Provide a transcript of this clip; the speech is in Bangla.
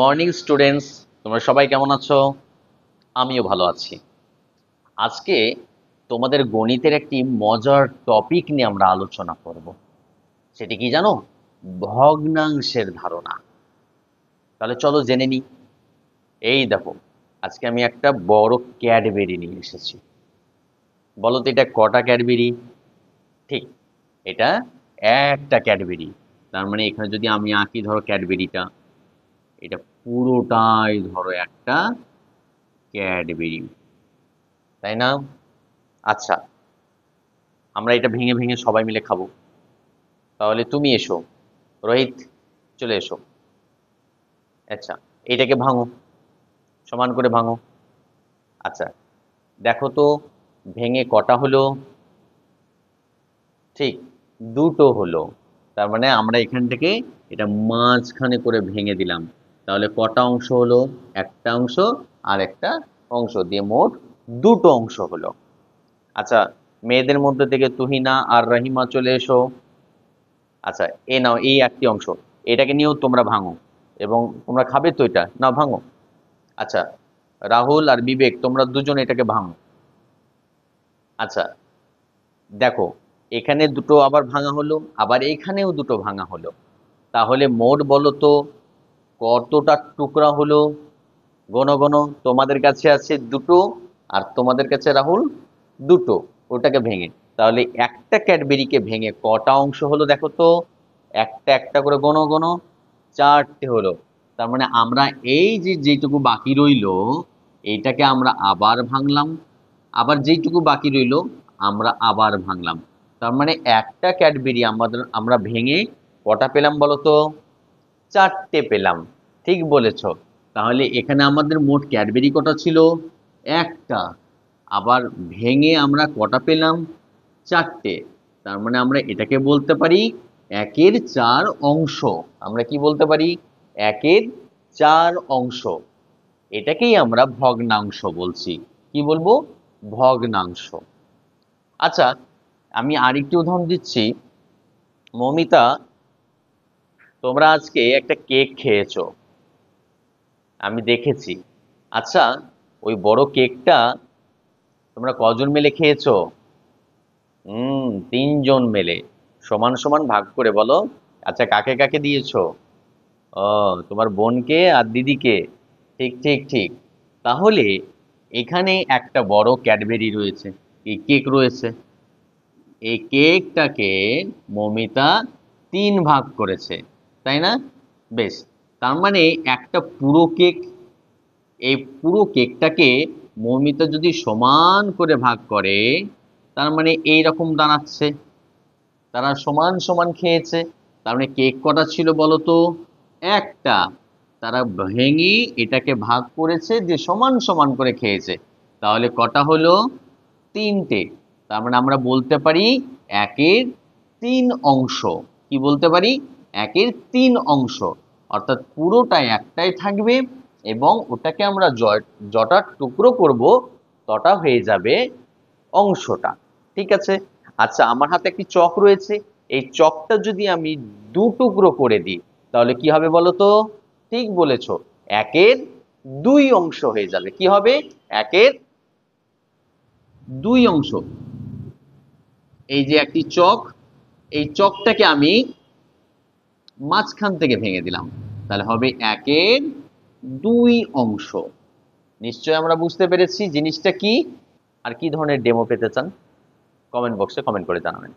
মর্নিং স্টুডেন্টস, তোমরা সবাই কেমন আছো? আমিও ভালো আছি। আজকে তোমাদের গণিতের একটি মজার টপিক নিয়ে আমরা আলোচনা করব। সেটি কি জানো? ভগ্নাংশের ধারণা। তাহলে চলো জেনে নিই। এই দেখো, আজকে আমি একটা বড় ক্যাডবেরি নিয়ে এসেছি। বলো তো এটা কটা ক্যাডবেরি? ঠিক, এটা একটা ক্যাডবেরি। তার মানে এখানে যদি আমি আঁকি, ধরো ক্যাডবেরিটা, এটা পুরোটাই ধরো একটা ক্যাডবেরি, তাই না? আচ্ছা, আমরা এটা ভেঙে ভেঙে সবাই মিলে খাবো। তাহলে তুমি এসো, রোহিত, চলে এসো। আচ্ছা, এটাকে ভাঙো, সমান করে ভাঙো। আচ্ছা, দেখো তো ভেঙে কটা হলো? ঠিক, দুটো হলো। তার মানে আমরা এখান থেকে এটা মাঝখানে করে ভেঙে দিলাম। তাহলে কটা অংশ হলো? একটা অংশ আর একটা অংশ দিয়ে মোট দুটো অংশ হলো। আচ্ছা, মেয়েদের মধ্যে থেকে তুহিনা আর রহিমা চলে এসো। আচ্ছা, এ নাও এই একটি অংশ, এটাকে নিয়েও তোমরা ভাঙো এবং তোমরা খাবে তো, এটা নাও ভাঙো। আচ্ছা, রাহুল আর বিবেক তোমরা দুজন এটাকে ভাঙো। আচ্ছা, দেখো এখানে দুটো আবার ভাঙা হলো, আবার এখানেও দুটো ভাঙা হলো। তাহলে মোট বলো তো কতটা টুকরা হলো? গণ গণ, তোমাদের কাছে আছে দুটো আর তোমাদের কাছে রাহুল দুটো, ওটাকে ভেঙে। তাহলে একটা ক্যাডবেরিকে ভেঙে কটা অংশ হলো দেখো তো? একটা একটা করে গণ গণ, চারটে হলো। তার মানে আমরা এই যে যেটুকু বাকি রইলো, এইটাকে আমরা আবার ভাঙলাম, আবার যেইটুকু বাকি রইলো আমরা আবার ভাঙলাম। তার মানে একটা ক্যাডবেরি আমরা ভেঙে কটা পেলাম বলো তো? চারটে পেলাম। ঠিক বলেছ। তাহলে এখানে আমাদের মোট ক্যাডবেরি কটা ছিল? একটা। আবার ভেঙে আমরা কটা পেলাম? চারটে। তার মানে আমরা এটাকে বলতে পারি একের চার অংশ। আমরা কি বলতে পারি? একের চার অংশ। এটাকেই আমরা ভগ্নাংশ বলছি। কি বলবো? ভগ্নাংশ। আচ্ছা, আমি আরেকটি উদাহরণ দিচ্ছি। মমিতা, তোমরা আজকে একটা কেক খেয়েছো, আমি দেখেছি। আচ্ছা, ওই বড় কেকটা তোমরা কজন মিলে খেয়েছো? তিনজন মিলে। সমান সমান ভাগ করে বলো। আচ্ছা, কাকে কাকে দিয়েছো? ও, তোমার বোনকে আর দিদিকে। ঠিক ঠিক ঠিক। তাহলে এখানে একটা বড় ক্যাডবেরি রয়েছে, এই কেক রয়েছে। এই কেকটাকে মমিতা তিন ভাগ করেছে, তাই না? বেশ, তার মানে একটা পুরো কেক, এই পুরো কেকটাকে মৌমিতা যদি সমান করে ভাগ করে, তার মানে এই রকম দাঁড়াচ্ছে তারা সমান সমান খেয়েছে। তার মানে কেক কটা ছিল বলো তো? একটা। তারা ভেঙে এটাকে ভাগ করেছে, যে সমান সমান করে খেয়েছে। তাহলে কটা হলো? তিনটে। তার মানে আমরা বলতে পারি একের তিন অংশ। কি বলতে পারি? একের তিন অংশ। অর্থাৎ পুরোটাই একটাই থাকবে এবং ওটাকে আমরা যটা টুকরো করব তটা হয়ে যাবে অংশটা। ঠিক আছে। আচ্ছা, আমার হাতে একটি চক রয়েছে, এই চকটা যদি আমি দু টুকরো করে দিই তাহলে কি হবে বলো তো? ঠিক বলেছো, একের দুই অংশ হয়ে যাবে। কি হবে? একের দুই অংশ। এই যে একটি চক, এই চকটাকে আমি মাঝখান থেকে ভেঙে দিলাম, তাহলে হবে একের দুই অংশ। নিশ্চয় আমরা বুঝতে পেরেছি জিনিসটা কি। আর কি ধরনের ডেমো পেতে চান কমেন্ট বক্সে কমেন্ট করে জানাবেন।